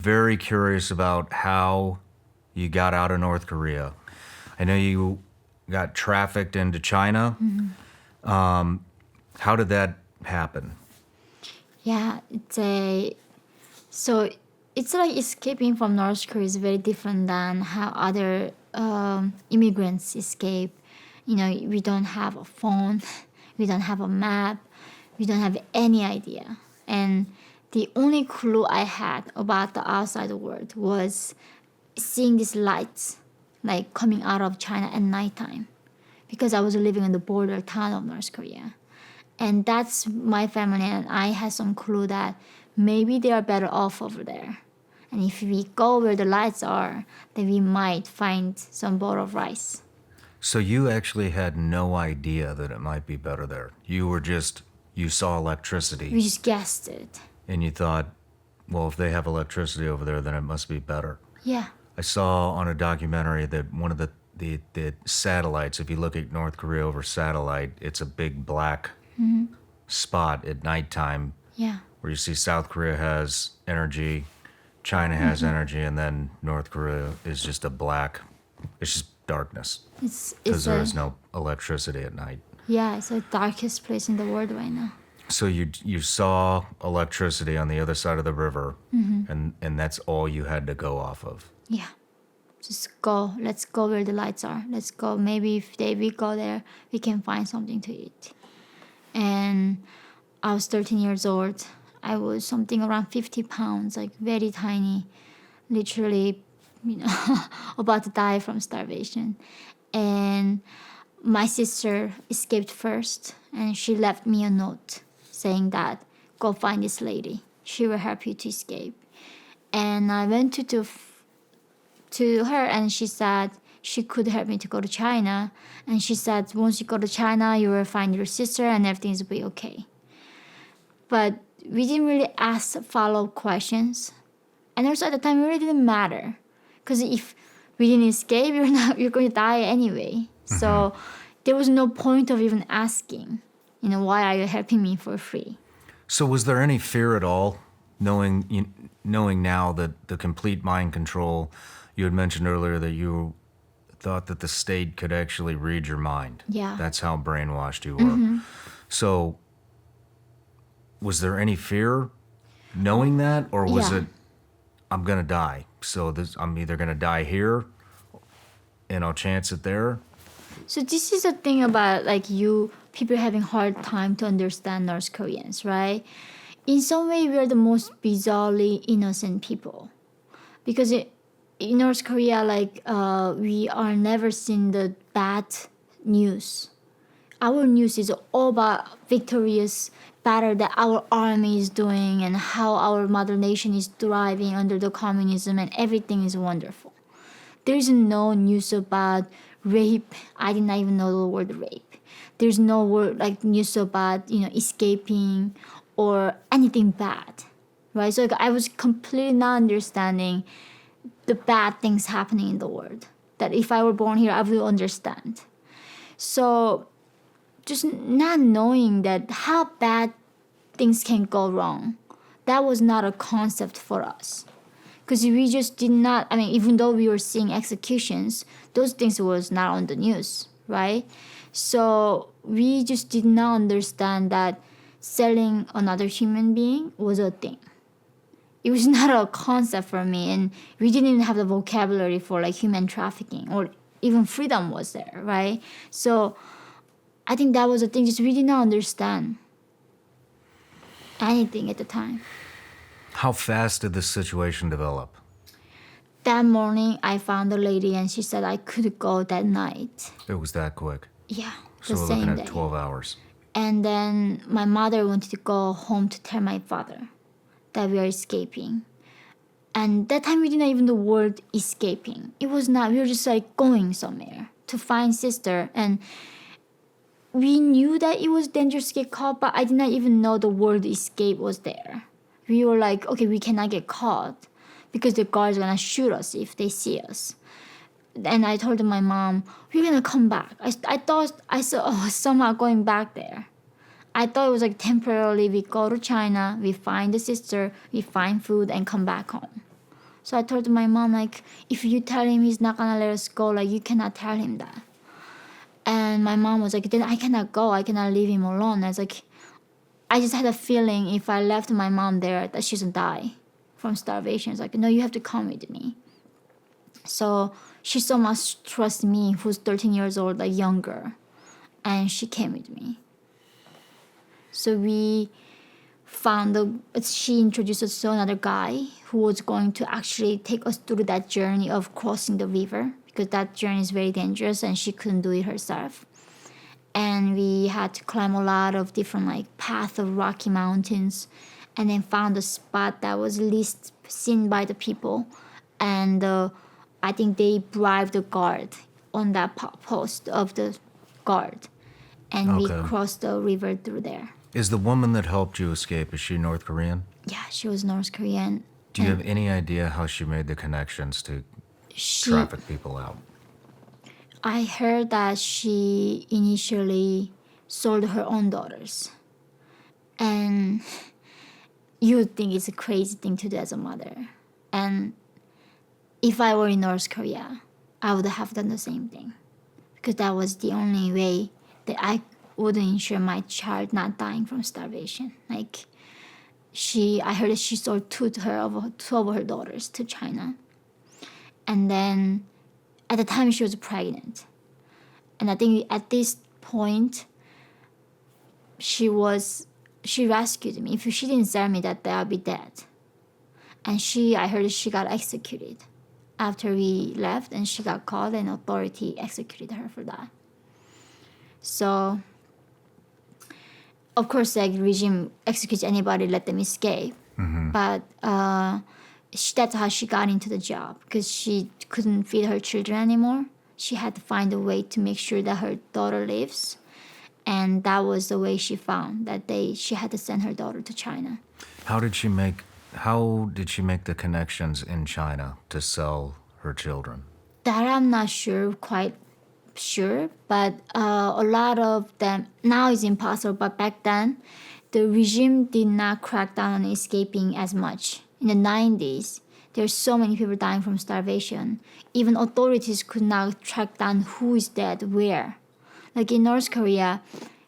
Very curious about how you got out of North Korea. I know you got trafficked into China. How did that happen? Yeah, so it's like escaping from North Korea is very different than how other immigrants escape. We don't have a phone, we don't have a map, we don't have any idea. And the only clue I had about the outside world was seeing these lights like coming out of China at nighttime because I was living in the border town of North Korea. And that's my family and I had some clue that maybe they are better off over there. And if we go where the lights are, then we might find some bowl of rice. So you actually had no idea that it might be better there. You saw We electricity just guessed it. and you thought, well, if they have electricity over there, then it must be better. Yeah. I saw on a documentary that one of the satellites, if you look at North Korea over satellite, it's a big black spot at nighttime Yeah. where you see South Korea has energy, China has energy, and then North Korea is just it's just darkness It's because there is a no electricity at night. yeah, it's the darkest place in the world right now. So you saw electricity on the other side of the river, and that's all you had to go off of. Yeah. Just go. Let's go where the lights are. Let's go. Maybe if we go there, we can find something to eat. And I was 13 years old. I was something around 50 pounds, like very tiny, literally, about to die from starvation. And my sister escaped first, and she left me a note saying that go find this lady. She will help you to escape. And I went to her, and she said she could help me to go to China. And she said once you go to China, you will find your sister, and everything will be okay. But we didn't really ask follow-up questions, and also at the time it really didn't matter, because if we didn't escape, you're going to die anyway. So there was no point of even asking, why are you helping me for free? So was there any fear at all, knowing now that the complete mind control? You had mentioned earlier that you thought that the state could actually read your mind. Yeah. That's how brainwashed you were. So was there any fear knowing that, or was Yeah. it, I'm gonna die, so I'm either gonna die here and I'll chance it there? So this is the thing about people having hard time to understand North Koreans, right? In some way, we are the most bizarrely innocent people, because in North Korea, we are never seen the bad news. Our news is all about victorious battle that our army is doing and how our mother nation is thriving under the communism and everything is wonderful. There is no news about rape. I did not even know the word rape. There's no word news about escaping or anything bad, right? So I was completely not understanding the bad things happening in the world. That if I were born here, I would understand. So just not knowing that how bad things can go wrong, that was not a concept for us. Because we just did not, even though we were seeing executions, those things was not on the news, right? So we just did not understand that selling another human being was a thing. It was not a concept for me, and we didn't even have the vocabulary for human trafficking, or even freedom was there, right? So I think that was the thing, just we did not understand anything at the time. How fast did this situation develop? That morning, I found a lady, and she said I could go that night. It was that quick. Yeah, So the we're looking same at day. 12 hours. And then my mother wanted to go home to tell my father that we are escaping. And that time we didn't even know the word escaping. It was not, we were just going somewhere to find sister. And we knew that it was dangerous to get caught, but I did not even know the word escape was there. We were like, okay, we cannot get caught because the guards are gonna shoot us if they see us. And I told my mom, we're gonna come back. I thought I saw somehow going back there. I thought it was temporarily we go to China, we find the sister, we find food and come back home. So I told my mom, like, if you tell him he's not gonna let us go, like, you cannot tell him that. And my mom was like, then I cannot go. I cannot leave him alone. I was like, I just had a feeling if I left my mom there that she's gonna die from starvation. It's like, no, you have to come with me. So she so much trusts me, who's 13 years old, like younger. And she came with me. So we she introduced us to another guy who was going to actually take us through that journey of crossing the river, because that journey is very dangerous and she couldn't do it herself. And we had to climb a lot of different like path of rocky mountains, and then found a spot that was least seen by the people. And I think they bribed the guard on that post of the guard, and we Okay. crossed the river through there. Is the woman that helped you escape, is she North Korean? Yeah, she was North Korean. Do you and have any idea how she made the connections to she, traffic people out? I heard that she initially sold her own daughters. And you would think it's a crazy thing to do as a mother. And if I were in North Korea, I would have done the same thing. Because that was the only way that I would ensure my child not dying from starvation. Like, I heard that she sold two of her daughters to China. And then at the time she was pregnant. And I think at this point, she rescued me. If she didn't sell me that day, I'd be dead. And I heard she got executed after we left, and she got caught and authority executed her for that. So, of course, like, regime executes anybody, let them escape. But that's how she got into the job, because she couldn't feed her children anymore. She had to find a way to make sure that her daughter lives. And that was the way she found that she had to send her daughter to China. How did she make the connections in China to sell her children? That I'm not quite sure, but a lot of them, now it's impossible, but back then, the regime did not crack down on escaping as much. In the 90s, there's so many people dying from starvation. Even authorities could not track down who is dead where. Like in North Korea,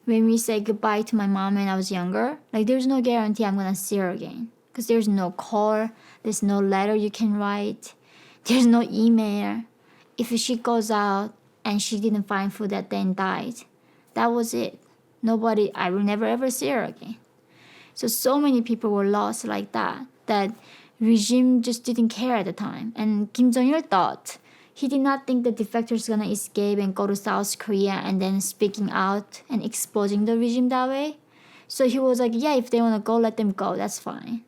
when we say goodbye to my mom when I was younger, like, there's no guarantee I'm gonna see her again. Because there's no call, there's no letter you can write, there's no email. If she goes out and she didn't find food that day and died, that was it. I will never ever see her again. So many people were lost like that regime just didn't care at the time. And Kim Jong-il thought, he did not think the defectors gonna escape and go to South Korea and then speaking out and exposing the regime that way. So he was like, yeah, if they wanna go, let them go, that's fine.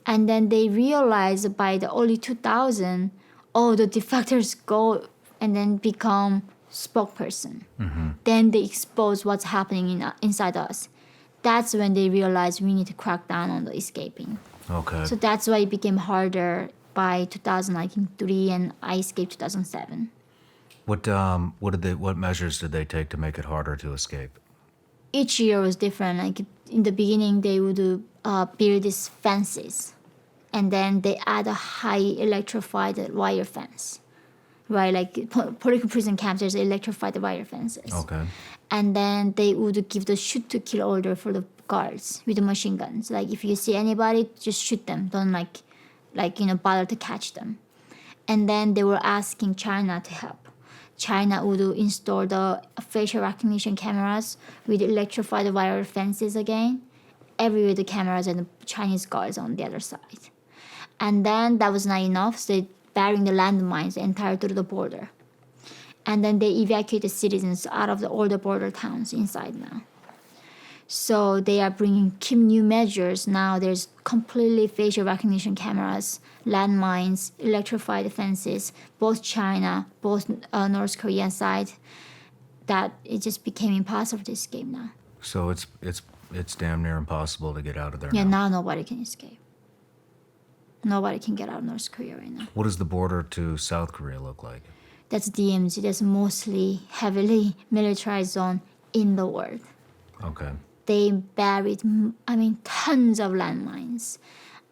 And then they realized by the early 2000, the defectors go and then become spokesperson. Then they expose what's happening inside us. That's when they realized we need to crack down on the escaping. Okay. So that's why it became harder by 2003, and I escaped 2007. What measures did they take to make it harder to escape? Each year was different. Like in the beginning, they would build these fences, and then they add a high electrified wire fence, right? Like political prison camps, there's electrified wire fences. Okay. And then they would give the shoot to kill order for the guards with the machine guns. Like, if you see anybody, just shoot them. Don't bother to catch them. And then they were asking China to help. China would install the facial recognition cameras with electrified wire fences again. Everywhere the cameras and the Chinese guards on the other side. And then that was not enough, so they burying the landmines entire through the border. And then they evacuate the citizens out of all the border towns inside now. So they are bringing new measures now. There's completely facial recognition cameras, landmines, electrified fences, both China, both North Korean side. That it just became impossible to escape now. So it's damn near impossible to get out of there Yeah, now. now nobody can escape. Nobody can get out of North Korea right now. What does the border to South Korea look like? That's DMZ. That's mostly heavily militarized zone in the world. Okay. They buried, tons of landmines.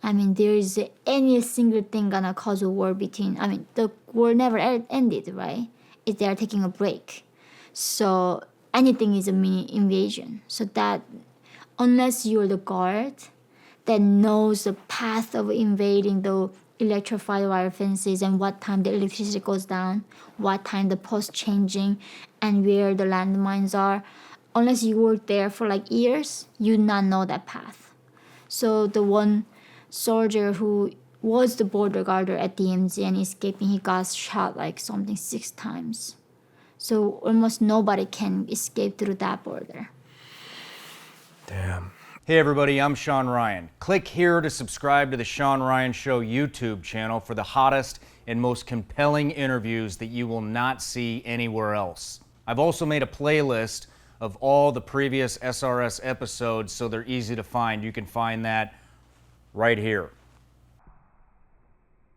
I mean, there is any single thing gonna cause a war between. I mean, the war never ended, right? If they are taking a break, so anything is a mini invasion. So that unless you're the guard that knows the path of invading the electrified wire fences and what time the electricity goes down, what time the post changing, and where the landmines are, unless you work there for like years, you not know that path. So the one soldier who was the border guarder at DMZ and escaping, he got shot like something 6 times. So almost nobody can escape through that border. Damn. Hey everybody, I'm Shawn Ryan. Click here to subscribe to the Shawn Ryan Show YouTube channel for the hottest and most compelling interviews that you will not see anywhere else. I've also made a playlist of all the previous SRS episodes so they're easy to find. You can find that right here.